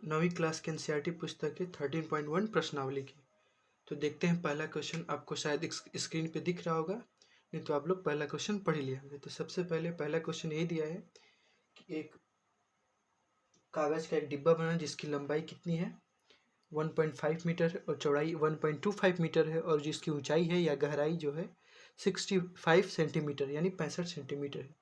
9वीं class के NCERT पुस्तक के 13.1 प्रश्नावली की। तो देखते हैं पहला क्वेश्चन। आपको शायद स्क्रीन पे दिख रहा होगा, नहीं तो आप लोग पहला क्वेश्चन पढ़ ही लिए होंगे। तो सबसे पहले पहला क्वेश्चन ये दिया है कि एक कागज का एक डिब्बा बना जिसकी लंबाई कितनी है 1.5 मीटर है और चौड़ाई 1.25 मीटर है और जिसकी ऊंचाई है या गहराई जो है 65 सेंटीमीटर यानी 65 सेंटीमीटर है।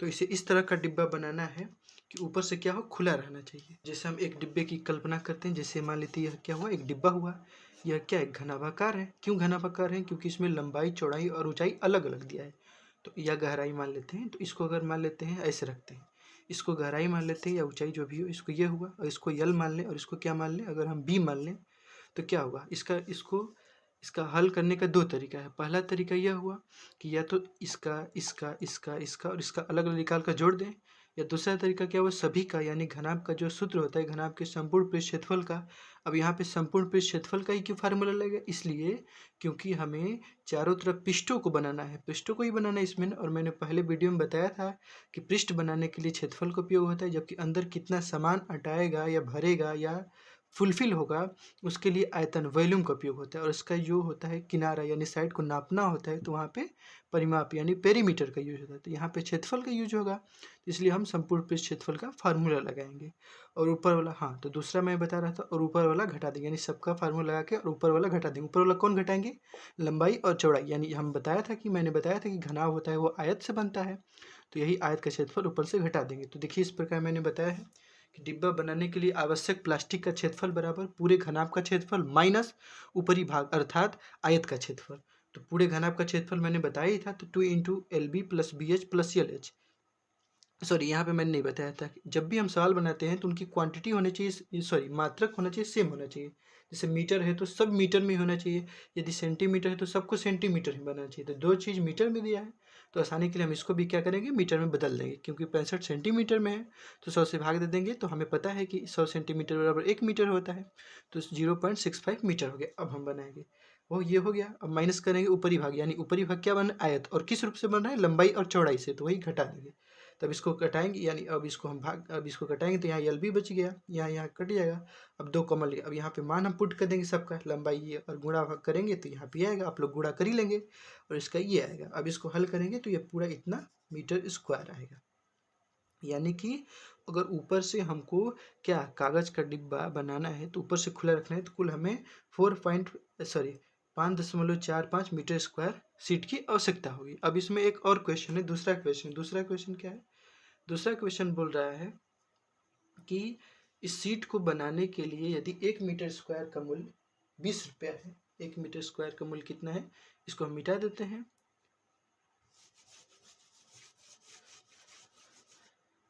तो इसे इस तरह का डिब्बा बनाना है कि ऊपर से क्या हो, खुला रहना चाहिए। जैसे हम एक डिब्बे की कल्पना करते हैं, जैसे मान लेते हैं यह क्या हुआ, एक डिब्बा हुआ। यह क्या है, घनाभाकार है। क्यों घनाभाकार है? क्योंकि इसमें लंबाई चौड़ाई और ऊंचाई अलग अलग दिया है। तो यह गहराई मान लेते हैं। तो इसको अगर मान लेते हैं ऐसे रखते हैं, इसको गहराई मान लेते हैं या ऊंचाई जो भी हो, इसको ये हुआ और इसको यल मान लें और इसको क्या मान लें, अगर हम बी मान लें तो क्या होगा, इसका हल करने का दो तरीका है। पहला तरीका यह हुआ कि या तो इसका इसका इसका इसका और इसका अलग अलग निकाल कर जोड़ दें, या दूसरा तरीका क्या हुआ, सभी का यानी घनाभ का जो सूत्र होता है घनाभ के संपूर्ण पृष्ठ क्षेत्रफल का। अब यहाँ पे संपूर्ण पृष्ठ क्षेत्रफल का ही क्यों फार्मूला लगेगा, इसलिए क्योंकि हमें चारों तरफ पृष्ठों को बनाना है, पृष्ठों को ही बनाना है इसमें। और मैंने पहले वीडियो में बताया था कि पृष्ठ बनाने के लिए क्षेत्रफल का उपयोग होता है, जबकि अंदर कितना सामान अटाएगा या भरेगा या फुलफिल होगा उसके लिए आयतन वॉल्यूम का उपयोग होता है। और इसका जो होता है किनारा यानी साइड को नापना होता है, तो वहाँ पे परिमाप यानी पेरीमीटर का यूज होता है। तो यहाँ पे क्षेत्रफल का यूज होगा, इसलिए हम संपूर्ण पृष्ठ क्षेत्रफल का फार्मूला लगाएंगे। और ऊपर वाला, हाँ तो दूसरा मैं बता रहा था, और ऊपर वाला घटा देंगे, यानी सबका फार्मूला लगा के और ऊपर वाला घटा देंगे। ऊपर वाला कौन घटाएंगे, लंबाई और चौड़ाई। यानी मैंने बताया था कि घनाभ होता है वो आयत से बनता है, तो यही आयत का क्षेत्रफल ऊपर से घटा देंगे। तो देखिए इस प्रकार मैंने बताया है कि डिब्बा बनाने के लिए आवश्यक प्लास्टिक का क्षेत्रफल बराबर पूरे घनाभ का क्षेत्रफल माइनस ऊपरी भाग अर्थात आयत का क्षेत्रफल। तो पूरे घनाभ का क्षेत्रफल मैंने बताया ही था, तो 2 into LB plus BH plus LH। Sorry, यहाँ पे मैंने नहीं बताया था कि जब भी हम सवाल बनाते हैं तो उनकी क्वांटिटी होनी चाहिए, सॉरी मात्रक होना चाहिए, सेम होना चाहिए। जैसे मीटर है तो सब मीटर में होना चाहिए, यदि सेंटीमीटर है तो सबको सेंटीमीटर में बनाना चाहिए। तो दो चीज़ मीटर में दिया है तो आसानी के लिए हम इसको भी क्या करेंगे, मीटर में बदल देंगे। क्योंकि 65 सेंटीमीटर में है तो 100 से भाग दे देंगे, तो हमें पता है कि 100 सेंटीमीटर बराबर 1 मीटर होता है, तो 0.65 मीटर हो गया। अब हम बनाएंगे वो ये हो गया। अब माइनस करेंगे ऊपरी भाग, यानी ऊपरी भाग क्या बना, आयत, और किस रूप से बन रहा है, लंबाई और चौड़ाई से, तो वही घटा देंगे। तब इसको कटाएंगे, यानी अब इसको कटाएंगे तो यहाँ LB बच गया, यहाँ कट जाएगा। अब दो कॉमन लिया, अब यहाँ पे मान हम पुट कर देंगे सबका, लंबाई ये, और गुणा भाग करेंगे तो यहाँ पे आएगा, आप लोग गुणा कर ही लेंगे और इसका ये आएगा। अब इसको हल करेंगे तो ये पूरा इतना मीटर स्क्वायर आएगा। यानी कि अगर ऊपर से हमको क्या कागज का डिब्बा बनाना है तो ऊपर से खुला रखना है, तो कुल हमें 5.45 मीटर स्क्वायर सीट की आवश्यकता होगी। अब इसमें एक और क्वेश्चन है, दूसरा क्वेश्चन क्या है, दूसरा क्वेश्चन बोल रहा है कि इस सीट को बनाने के लिए यदि 1 मीटर स्क्वायर का मूल्य 20 रुपया है, 1 मीटर स्क्वायर का मूल्य कितना है, इसको हम मिटा देते हैं।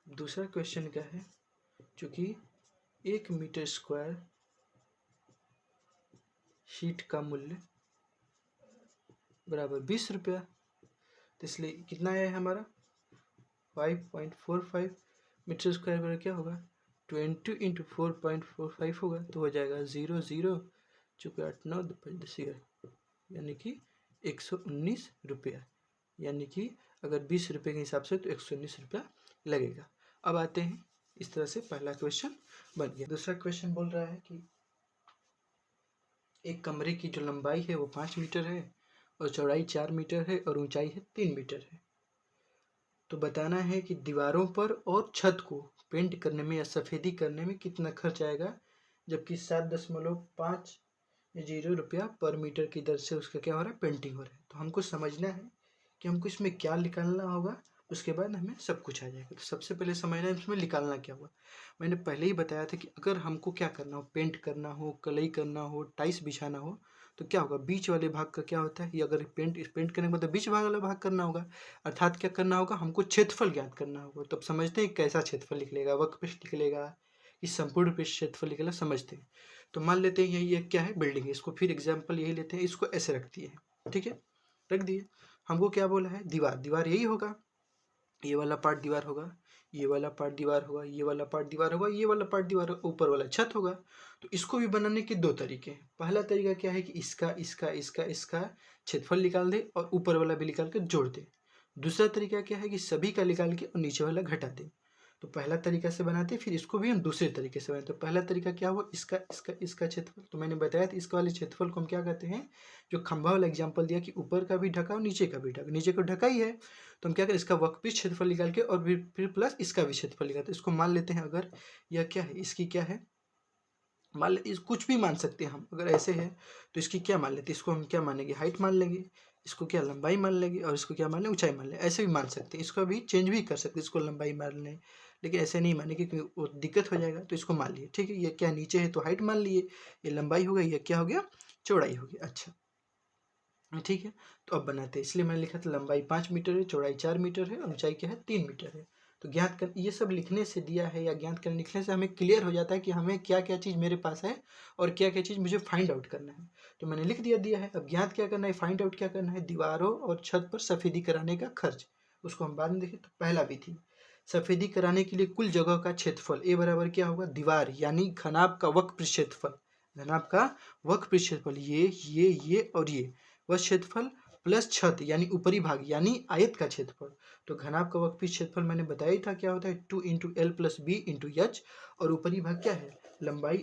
दूसरा क्वेश्चन क्या है, चूंकि 1 मीटर स्क्वायर शीट का मूल्य बराबर 20 रुपया, तो इसलिए कितना है हमारा 5.45 मीटर स्क्वायर बराबर क्या होगा 20 इंटू 4.45 होगा, तो हो जाएगा 0 चूँकि 8 9 10 यानी कि 119 रुपया। यानी कि अगर 20 रुपये के हिसाब से तो 119 रुपया लगेगा। अब आते हैं, इस तरह से पहला क्वेश्चन बन गया। दूसरा क्वेश्चन बोल रहा है कि एक कमरे की जो लंबाई है वो 5 मीटर है और चौड़ाई 4 मीटर है और ऊंचाई है 3 मीटर है। तो बताना है कि दीवारों पर और छत को पेंट करने में या सफ़ेदी करने में कितना खर्च आएगा, जबकि 7.50 रुपया पर मीटर की दर से उसका क्या हो रहा है, पेंटिंग हो रहा है। तो हमको समझना है कि हमको इसमें क्या निकालना होगा, उसके बाद हमें सब कुछ आ जाएगा। तो सबसे पहले समझना है इसमें निकालना क्या हुआ। मैंने पहले ही बताया था कि अगर हमको क्या करना हो, पेंट करना हो, कलई करना हो, टाइल्स बिछाना हो, तो क्या होगा, बीच वाले भाग का क्या होता है, ये अगर पेंट करने के बाद बीच भाग वाला भाग करना होगा, अर्थात क्या करना होगा, हमको क्षेत्रफल ज्ञात करना होगा। तब समझते हैं कैसा क्षेत्रफल निकलेगा, वक्र पृष्ठ निकलेगा, इस संपूर्ण पृष्ठ क्षेत्रफल निकलेगा, समझते हैं। तो मान लेते हैं ये क्या है, बिल्डिंग है, इसको फिर एग्जाम्पल यही लेते हैं, इसको ऐसे रख दिए, ठीक है, रख दिए। हमको क्या बोला है, दीवार यही होगा, ये वाला पार्ट दीवार होगा, ये वाला पार्ट दीवार होगा, ये वाला पार्ट दीवार होगा, ये वाला पार्ट दीवार होगा, ऊपर वाला छत होगा। तो इसको भी बनाने के दो तरीके हैं। पहला तरीका क्या है कि इसका क्षेत्रफल निकाल दे और ऊपर वाला भी निकाल कर जोड़ दे। दूसरा तरीका क्या है कि सभी का निकाल के और नीचे वाला घटा दे। तो पहला तरीका से बनाते हैं, फिर इसको भी हम दूसरे तरीके से बनाते हैं। तो पहला तरीका क्या हुआ, इसका इसका इसका क्षेत्रफल, तो मैंने बताया था इसका वाले क्षेत्रफल को हम क्या कहते हैं, जो खंभा वाला एग्जाम्पल दिया कि ऊपर का भी ढका और नीचे का भी ढका, नीचे को ढका ही है तो हम क्या करें, इसका वर्कपीस क्षेत्रफल निकाल के और फिर प्लस इसका भी क्षेत्रफल निकालते हैं। इसको मान लेते हैं, अगर यह क्या है, इसकी क्या है, मान लेते कुछ भी मान सकते हैं हम, अगर ऐसे है तो इसकी क्या मान लेते हैं, इसको हम क्या मानेंगे, हाइट मान लेंगे, इसको क्या लंबाई मान लेंगे, और इसको क्या मान लें, ऊंचाई मान लें। ऐसे भी मान सकते हैं, इसको भी चेंज भी कर सकते हैं, इसको लंबाई मान लें, लेकिन ऐसे नहीं मानेंगे क्योंकि वो दिक्कत हो जाएगा। तो इसको मान लिए, ठीक है, ये क्या नीचे है तो हाइट मान लिए, ये लंबाई हो गई, ये क्या हो गया, चौड़ाई हो गया। अच्छा ठीक है, तो अब बनाते हैं। इसलिए मैंने लिखा था लंबाई 5 मीटर है, चौड़ाई 4 मीटर है और ऊंचाई क्या है, 3 मीटर है। तो ज्ञात कर, ये सब लिखने से दिया है या ज्ञात कर लिखने से हमें क्लियर हो जाता है कि हमें क्या क्या चीज़ मेरे पास है और क्या क्या चीज़ मुझे फाइंड आउट करना है। तो मैंने लिख दिया है। अब ज्ञात क्या करना है, फाइंड आउट क्या करना है, दीवारों और छत पर सफेदी कराने का खर्च, उसको हम बाद में देखें। तो पहला विधि, सफेदी कराने के लिए कुल जगह का क्षेत्रफल ए बराबर क्या होगा, दीवार यानी घनाभ का वक्र क्षेत्रफल, घनाभ का वक्र क्षेत्रफल, ये और ये वह क्षेत्रफल प्लस छत यानी ऊपरी भाग यानी आयत का क्षेत्रफल। तो घनाभ का वक्र क्षेत्रफल मैंने बताया ही था क्या होता है, 2 into L plus B into H, और ऊपरी भाग क्या है, लंबाई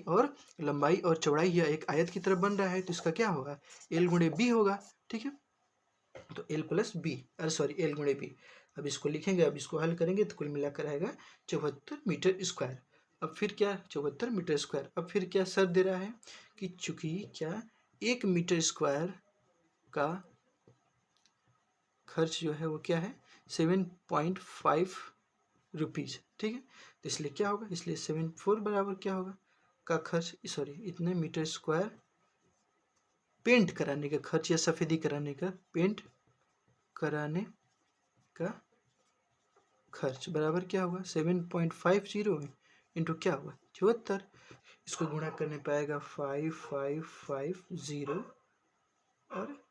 और चौड़ाई, यह एक आयत की तरफ बन रहा है तो इसका क्या होगा, एल गुणे बी होगा। ठीक है, तो एल प्लस बी, अरे सॉरी एल गुणे बी। अब इसको लिखेंगे, अब इसको हल करेंगे तो कुल मिलाकर आएगा 74 मीटर स्क्वायर। अब फिर क्या, 74 मीटर स्क्वायर। अब फिर क्या शर्त दे रहा है कि चूंकि क्या 1 मीटर स्क्वायर का खर्च जो है वो क्या है, 7.5 रुपीज़। ठीक है, तो इसलिए क्या होगा, इसलिए 74 बराबर क्या होगा का खर्च, सॉरी इतने मीटर स्क्वायर पेंट कराने का खर्च या सफेदी कराने का, पेंट कराने का खर्च बराबर क्या होगा, 7.50 इंटू क्या होगा 74, इसको गुणा करने पाएगा 5550 और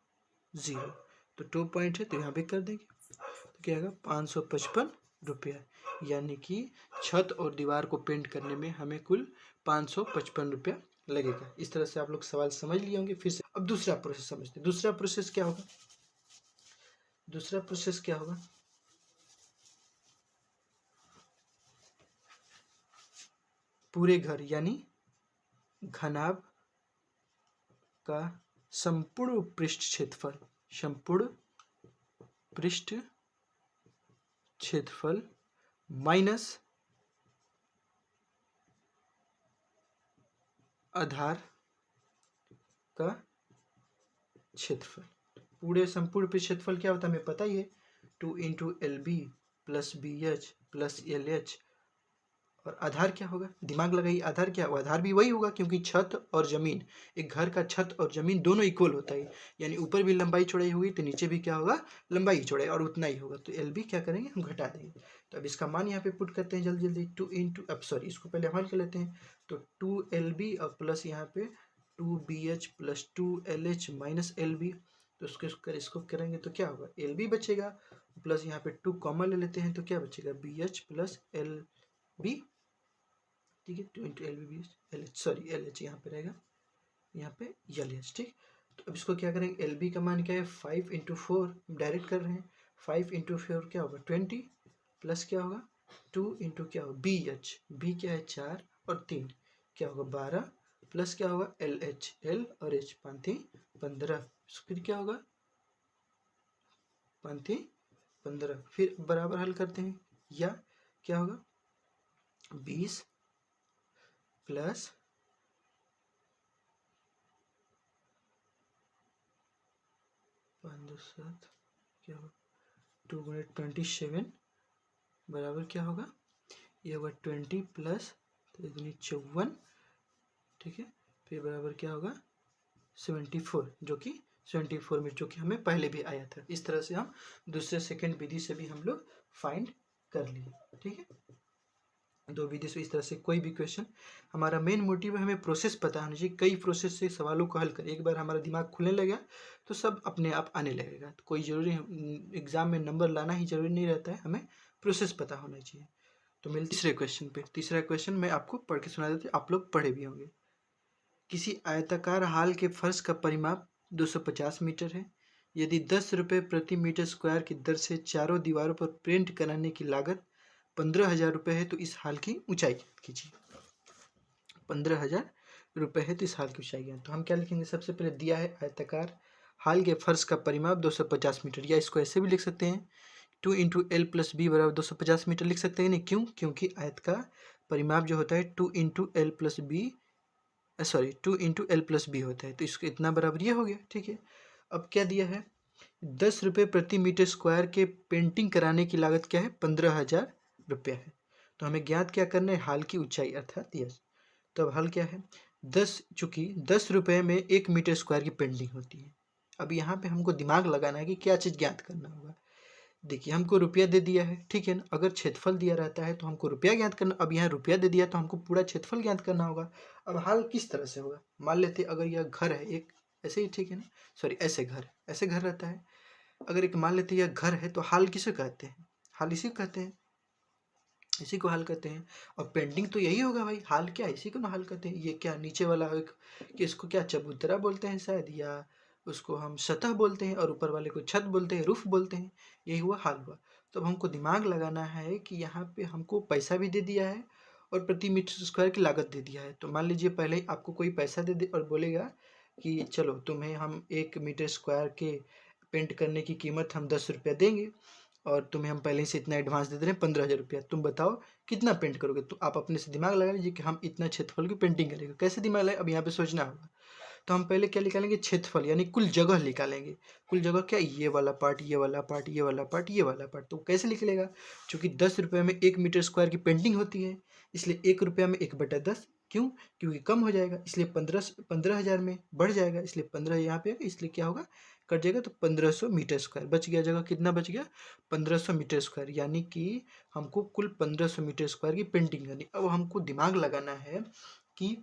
0, तो 2 पॉइंट है तो यहाँ पे कर देंगे तो क्या आएगा 555 रुपया, यानी कि छत और दीवार को पेंट करने में हमें कुल 555 रुपया लगेगा। इस तरह से आप लोग सवाल समझ लिए होंगे। फिर से अब दूसरा प्रोसेस समझते हैं। दूसरा प्रोसेस क्या होगा, दूसरा प्रोसेस क्या होगा, पूरे घर यानी घनाभ का संपूर्ण पृष्ठ क्षेत्रफल, संपूर्ण पृष्ठ क्षेत्रफल माइनस आधार का क्षेत्रफल। पूरे संपूर्ण पृष्ठ क्षेत्रफल क्या होता है हमें पता ही है, 2 into L B plus B H plus L H, और आधार क्या होगा, दिमाग लगाइए, आधार क्या होगा, आधार भी वही होगा क्योंकि छत और जमीन, एक घर का छत और जमीन दोनों इक्वल होता है, यानी ऊपर भी लंबाई चौड़ाई होगी तो नीचे भी क्या होगा, लंबाई चौड़ाई और उतना ही होगा। तो एल बी क्या करेंगे, हम घटा देंगे। तो अब इसका मान यहाँ पे पुट करते हैं जल्दी जल्दी, 2 इंटू, अब सॉरी इसको पहले हल कर लेते हैं, तो 2 एल बी और प्लस यहाँ पे 2 B H plus 2 L H minus L B, तो इसको करेंगे तो क्या होगा, एल बी बचेगा, प्लस यहाँ पे 2 कॉमन ले लेते हैं तो क्या बचेगा, B H plus L B. ठीक है, 2 into L B L H, sorry L H यहाँ पे रहेगा, यहाँ पे एल एच। ठीक, तो अब इसको क्या करेंगे, एल बी का मान क्या है 5 इंटू 4, डायरेक्ट कर रहे हैं, 5 इंटू 4 क्या होगा 20, प्लस क्या होगा 2 इंटू क्या होगा बी एच, बी क्या है 4 और 3 क्या होगा 12, प्लस क्या होगा एल एच, एल और एच 5 15, फिर क्या होगा 5 15, फिर बराबर हल करते हैं, या क्या होगा 20 प्लस 5 7 क्या होगा 2 गुणे 27 बराबर क्या होगा, ये होगा 20 प्लस 54, ठीक है, फिर बराबर क्या होगा 74, जो कि 74 में, जो कि हमें पहले भी आया था। इस तरह से हम दूसरे सेकंड विधि से भी हम लोग फाइंड कर लिए। ठीक है, दो विधि से इस तरह से कोई भी क्वेश्चन, हमारा मेन मोटिव है हमें प्रोसेस पता होना चाहिए, कई प्रोसेस से सवालों को हल करें। एक बार हमारा दिमाग खुलने लगा तो सब अपने आप आने लगेगा। तो कोई ज़रूरी एग्जाम में नंबर लाना ही जरूरी नहीं रहता है, हमें प्रोसेस पता होना चाहिए। तो मिलते तीसरे क्वेश्चन पे। तीसरा क्वेश्चन मैं आपको पढ़ के सुना देती हूँ, आप लोग पढ़े भी होंगे। किसी आयताकार हाल के फर्श का परिमाप 250 मीटर है। यदि 10 रुपये प्रति मीटर स्क्वायर की दर से चारों दीवारों पर पेंट कराने की लागत 15,000 रुपये है तो इस हाल की ऊंचाई ज्ञात कीजिए। 15,000 रुपये है तो इस हाल की ऊंचाई ज्ञात। तो हम क्या लिखेंगे, सबसे पहले दिया है आयताकार हाल के फर्श का परिमाप 250 मीटर, या इसको ऐसे भी लिख सकते हैं 2 इंटू एल प्लस बी बराबर 250 मीटर लिख सकते हैं। नहीं, क्यों? क्योंकि आयत का परिमाप जो होता है 2 into L plus B, sorry 2 into L plus B होता है, तो इसको इतना बराबर ये हो गया। ठीक है, अब क्या दिया है, 10 रुपये प्रति मीटर स्क्वायर के पेंटिंग कराने की लागत क्या है, 15,000 रुपया है। तो हमें ज्ञात क्या करना है, हाल की ऊंचाई अर्थात यस। तो अब हल क्या है, 10 रुपये में 1 मीटर स्क्वायर की पेंटिंग होती है। अब यहाँ पे हमको दिमाग लगाना है कि क्या चीज़ ज्ञात करना होगा। देखिए हमको रुपया दे दिया है, ठीक है ना, अगर क्षेत्रफल दिया रहता है तो हमको रुपया ज्ञात करना। अब यहाँ रुपया दे दिया तो हमको पूरा क्षेत्रफल ज्ञात करना होगा। अब हाल किस तरह से होगा, मान लेते अगर यह घर है एक, ऐसे ही, ठीक है ना, सॉरी ऐसे घर रहता है। अगर एक मान लेते यह घर है तो हाल किसे कहते हैं, हाल इसी को कहते हैं, इसी को हाल कहते हैं। और पेंटिंग तो यही होगा भाई, हाल क्या है, इसी को ना हाल कहते हैं। ये क्या नीचे वाला एक, कि इसको क्या चबूतरा बोलते हैं शायद, या उसको हम सतह बोलते हैं, और ऊपर वाले को छत बोलते हैं, रूफ बोलते हैं। यही हुआ हाल हुआ। तो अब हमको दिमाग लगाना है कि यहाँ पे हमको पैसा भी दे दिया है और प्रति मीटर स्क्वायर की लागत दे दिया है। तो मान लीजिए पहले ही आपको कोई पैसा दे दे और बोलेगा कि चलो तुम्हें हम 1 मीटर स्क्वायर के पेंट करने की कीमत हम 10 रुपया देंगे, और तुम्हें हम पहले से इतना एडवांस दे दे रहे हैं 15,000 रुपया, तुम बताओ कितना पेंट करोगे। तो आप अपने से दिमाग लगा लीजिए कि हम इतना क्षेत्रफल की पेंटिंग करेंगे। कैसे दिमाग लगाए, अब यहाँ पे सोचना होगा। तो हम पहले क्या निकालेंगे, क्षेत्रफल, यानी कुल जगह निकालेंगे। कुल जगह क्या, ये वाला पार्ट, ये वाला पार्ट, ये वाला पार्ट, ये वाला पार्ट। तो कैसे निकलेगा, चूंकि 10 रुपये में 1 मीटर स्क्वायर की पेंटिंग होती है, इसलिए 1 रुपया में 1/10। क्यों? क्योंकि कम हो जाएगा, इसलिए 15,000 में बढ़ जाएगा, इसलिए 15 यहाँ पे, इसलिए क्या होगा, कट जाएगा। तो 1500 मीटर स्क्वायर बच गया, जगह कितना बच गया, 1500 मीटर स्क्वायर, यानी कि हमको कुल 1500 मीटर स्क्वायर की पेंटिंग करनी। अब हमको दिमाग लगाना है कि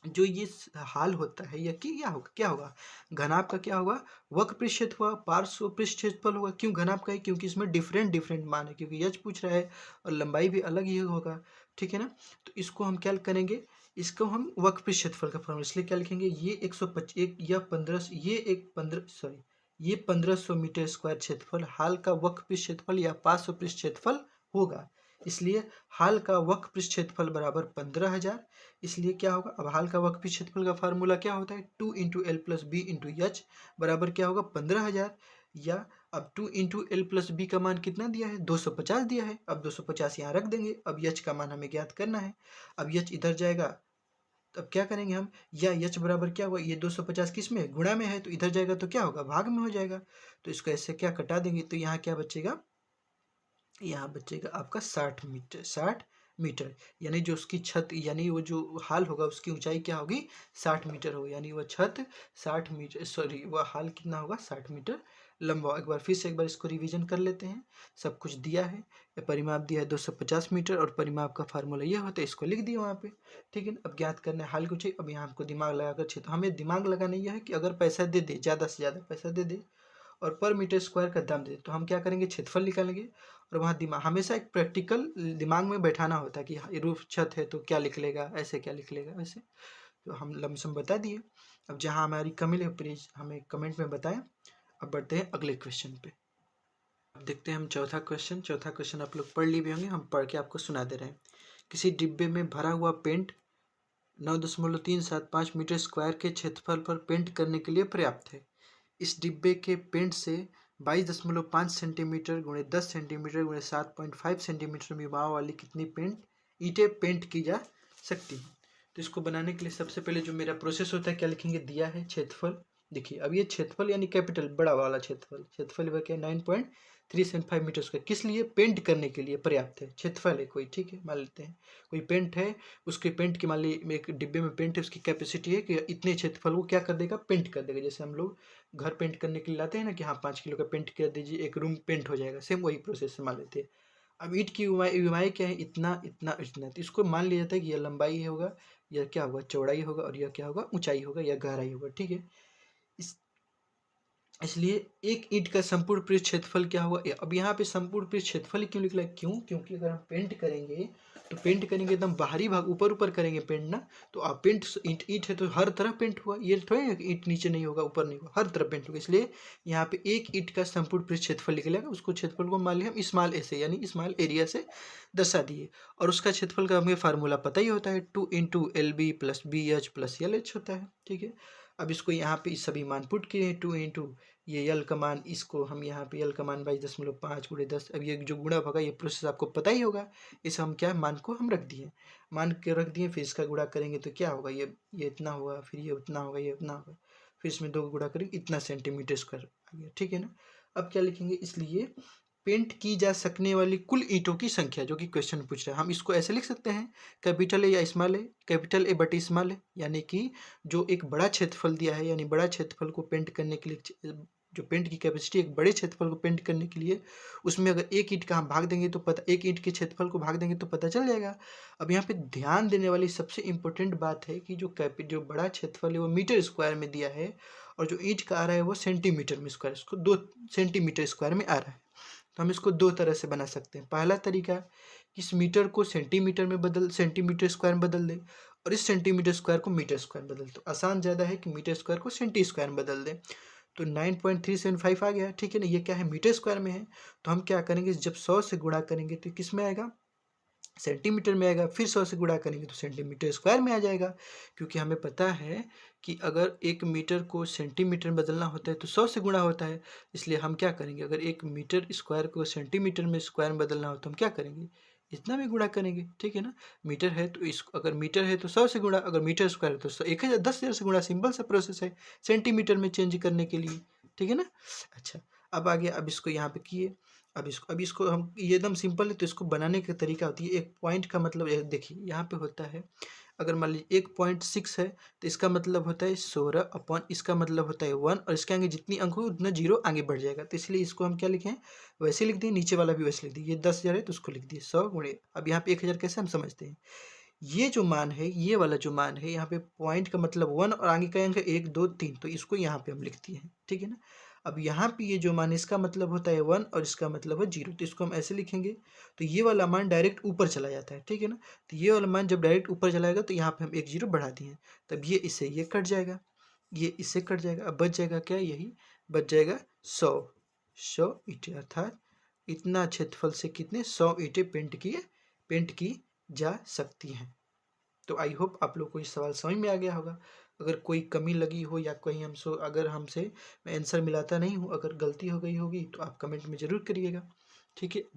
जो ये हाल होता है, या कि क्या होगा, घनाभ का क्या होगा, वक्र पृष्ठ क्षेत्रफल हुआ, पार्श्व पृष्ठ क्षेत्रफल होगा। क्यों घनाभ का है, क्योंकि इसमें डिफरेंट मान है, क्योंकि यच पूछ रहा है और लंबाई भी अलग ही होगा, ठीक है ना। तो इसको हम क्या करेंगे, इसको हम वक्र पृष्ठ क्षेत्रफल का फॉर्मूला, इसलिए क्या लिखेंगे, ये 125 या 15, ये एक 15, सॉरी ये 1500 मीटर स्क्वायर क्षेत्रफल हाल का वक्र पृष्ठ क्षेत्रफल या पार्श्व पृष्ठ क्षेत्रफल होगा। इसलिए हाल का वक्र पृष्ठ क्षेत्रफल बराबर 15,000। इसलिए क्या होगा, अब हाल का वक्र पृष्ठ क्षेत्रफल का फार्मूला क्या होता है, 2 into L plus B into H बराबर क्या होगा, 15,000। या अब 2 इंटू एल प्लस बी का मान कितना दिया है, 250 दिया है। अब 250 यहाँ रख देंगे। अब यच का मान हमें ज्ञात करना है। अब यच इधर जाएगा, तब क्या करेंगे हम, या यच बराबर क्या हुआ, ये 250 किस में, गुणा में है, तो इधर जाएगा तो क्या होगा, भाग में हो जाएगा। तो इसको ऐसे क्या कटा देंगे, तो यहाँ क्या बचेगा, यहाँ बचेगा आपका 60 मीटर, यानी जो उसकी छत, यानी वो जो हाल होगा उसकी ऊंचाई क्या होगी, 60 मीटर होगी, यानी वह छत 60 मीटर, सॉरी वह हाल कितना होगा, 60 मीटर लंबा। एक बार फिर से एक बार इसको रिवीजन कर लेते हैं। सब कुछ दिया है, परिमाप दिया है 250 मीटर, और परिमाप का फार्मूला यह होता है, इसको लिख दिया वहाँ पे, ठीक है ना। अब ज्ञात करना है हाल की ऊंचाई। अब यहाँ हमको दिमाग लगाकर क्षेत्र, हमें दिमाग लगाना यह है कि अगर पैसा दे दे, ज़्यादा से ज़्यादा पैसा दे दे और पर मीटर स्क्वायर का दाम दे, तो हम क्या करेंगे, क्षेत्रफल निकालेंगे। और वहाँ दिमाग, हमेशा एक प्रैक्टिकल दिमाग में बैठाना होता है कि रूफ छत है तो क्या लिख लेगा, ऐसे क्या लिख लेगा, ऐसे। तो हम लमसम बता दिए। अब जहाँ हमारी कमी है प्लीज हमें कमेंट में बताएं। अब बढ़ते हैं अगले क्वेश्चन पे। अब देखते हैं हम चौथा क्वेश्चन आप लोग पढ़ लिए भी होंगे, हम पढ़ के आपको सुना दे रहे हैं। किसी डिब्बे में भरा हुआ पेंट 9.375 मीटर स्क्वायर के क्षेत्रफल पर पेंट करने के लिए पर्याप्त है। इस डिब्बे के पेंट से 22.5 सेंटीमीटर गुणे 10 सेंटीमीटर गुणे 7.5 सेंटीमीटर विभाव वाली कितनी ईंटें पेंट की जा सकती हैं। तो इसको बनाने के लिए सबसे पहले जो मेरा प्रोसेस होता है, क्या लिखेंगे, दिया है क्षेत्रफल। देखिए अब ये क्षेत्रफल यानी कैपिटल बड़ा वाला क्षेत्रफल वह क्या 9.375 मीटर स्क्वायर, किस लिए, पेंट करने के लिए पर्याप्त है। क्षेत्रफल है कोई, ठीक है, मान लेते हैं कोई पेंट है, उसके पेंट की मान ली एक डिब्बे में पेंट है, उसकी कैपेसिटी है कि इतने क्षेत्रफल वो क्या कर देगा, पेंट कर देगा। जैसे हम लोग घर पेंट करने के लिए लाते हैं ना, कि हाँ 5 किलो का पेंट कर दीजिए, एक रूम पेंट हो जाएगा, सेम वही प्रोसेस से मान लेते हैं। अब ईंट की ईएमआई क्या है, इतना इतना इतना, तो इसको मान लिया जाता है कि यह लंबाई होगा, यह क्या होगा, चौड़ाई होगा, और यह क्या होगा, ऊंचाई होगा या गहराई होगा, ठीक है। इसलिए एक ईंट का संपूर्ण पृष्ठ क्षेत्रफल क्या होगा। अब यहाँ पे संपूर्ण पृष्ठ क्षेत्रफल क्यों निकला, क्योंकि अगर हम पेंट करेंगे तो पेंट करेंगे एकदम बाहरी भाग, ऊपर ऊपर करेंगे पेंट ना, तो आप पेंट ईंट ईंट है तो हर तरफ पेंट हुआ, ये थोड़ी है कि ईंट नीचे नहीं होगा ऊपर नहीं होगा, हर तरफ पेंट होगा। इसलिए यहाँ पे एक ईंट का संपूर्ण पृष्ठ क्षेत्रफल निकलेगा, उसको क्षेत्रफल को मान लिया हम स्मॉल ए से, यानी स्मॉल एरिया से दर्शा दिए। और उसका क्षेत्रफल का हमें फार्मूला पता ही होता है, 2 into L B plus B H plus L H होता है। ठीक है, अब इसको यहाँ पे सभी मान पुट किए हैं, 2 इंटू ये यल का मान, इसको हम यहाँ पे यल का मान 22.5 गुणे 10। अब ये जो गुणा होगा ये प्रोसेस आपको पता ही होगा, इस हम क्या मान को हम रख दिए, मान के रख दिए, फिर इसका गुणा करेंगे तो क्या होगा, ये इतना होगा, फिर ये उतना होगा, ये उतना होगा, फिर इसमें 2 गुणा करेंगे, इतना सेंटीमीटर स्क्वायर आ गया। ठीक है ना, अब क्या लिखेंगे, इसलिए पेंट की जा सकने वाली कुल ईंटों की संख्या, जो कि क्वेश्चन पूछ रहा है, हम इसको ऐसे लिख सकते हैं, कैपिटल ए या स्मॉल ए, कैपिटल ए बटे स्मॉल ए, यानी कि जो एक बड़ा क्षेत्रफल दिया है, यानी बड़ा क्षेत्रफल को पेंट करने के लिए, जो पेंट की कैपेसिटी एक बड़े क्षेत्रफल को पेंट करने के लिए, उसमें अगर एक ईंट का हम भाग देंगे तो पता, एक ईंट के क्षेत्रफल को भाग देंगे तो पता चल जाएगा। अब यहाँ पे ध्यान देने वाली सबसे इंपॉर्टेंट बात है कि जो बड़ा क्षेत्रफल है वो मीटर स्क्वायर में दिया है, और जो ईंट का आ रहा है वो सेंटीमीटर में स्क्वायर, इसको 2 सेंटीमीटर स्क्वायर में आ रहा है। तो हम इसको 2 तरह से बना सकते हैं। पहला तरीका, इस मीटर को सेंटीमीटर स्क्वायर में बदल दें, और इस सेंटीमीटर स्क्वायर को मीटर स्क्वायर बदल, तो आसान ज़्यादा है कि मीटर स्क्वायर को सेंटी स्क्वायर में बदल दें, तो 9.375 आ गया। ठीक है ना, ये क्या है, मीटर स्क्वायर में है, तो हम क्या करेंगे, जब 100 से गुणा करेंगे तो किस में आएगा, सेंटीमीटर में आएगा, फिर 100 से गुणा करेंगे तो सेंटीमीटर स्क्वायर में आ जाएगा, क्योंकि हमें पता है कि अगर 1 मीटर को सेंटीमीटर में बदलना होता है तो 100 से गुणा होता है। इसलिए हम क्या करेंगे, अगर 1 मीटर स्क्वायर को सेंटीमीटर में स्क्वायर में बदलना हो तो हम क्या करेंगे, इतना में गुणा करेंगे। ठीक है ना, मीटर है तो अगर मीटर है तो 100 से गुणा, अगर मीटर स्क्वायर है तो 10,000 10,000 से गुणा, सिंपल सा प्रोसेस है सेंटीमीटर में चेंज करने के लिए। ठीक है ना, अच्छा अब आ गया, अब इसको यहाँ पे किए, अब इसको हम, ये एकदम सिंपल है, तो इसको बनाने का तरीका होती है, एक पॉइंट का मतलब देखिए यहाँ पे होता है, अगर मान लीजिए 1.6 है तो इसका मतलब होता है 16 अपॉन, इसका मतलब होता है 1, और इसके आगे जितनी अंक हो उतना 0 आगे बढ़ जाएगा, तो इसलिए इसको हम क्या लिखें, वैसे लिख दिए, नीचे वाला भी वैसे लिख दिए, ये 10,000 है तो उसको लिख दिए 100 गुणे, अब यहाँ पे 1,000 कैसे हम समझते हैं, ये जो मान है, ये वाला जो मान है, यहाँ पे पॉइंट का मतलब 1 और आगे का अंक 1 2 3, तो इसको यहाँ पे हम लिख दिए हैं। ठीक है ना, अब यहाँ पे ये जो मान है इसका मतलब होता है 1 और इसका मतलब है 0, तो इसको हम ऐसे लिखेंगे, तो ये वाला मान डायरेक्ट ऊपर चला जाता है। ठीक है ना, तो ये वाला मान जब डायरेक्ट ऊपर चला जाएगा तो यहाँ पे हम 1 0 बढ़ा दिए, तब ये इससे ये कट जाएगा, ये इससे कट जाएगा, अब बच जाएगा क्या, यही बच जाएगा 100 ईंटें, अर्थात इतना क्षेत्रफल से कितने 100 ईंटें पेंट की जा सकती हैं। तो आई होप आप लोग को ये सवाल समझ में आ गया होगा। अगर कोई कमी लगी हो या कहीं अगर हमसे मैं आंसर मिलाता नहीं हूँ, अगर गलती हो गई होगी तो आप कमेंट में ज़रूर करिएगा। ठीक है।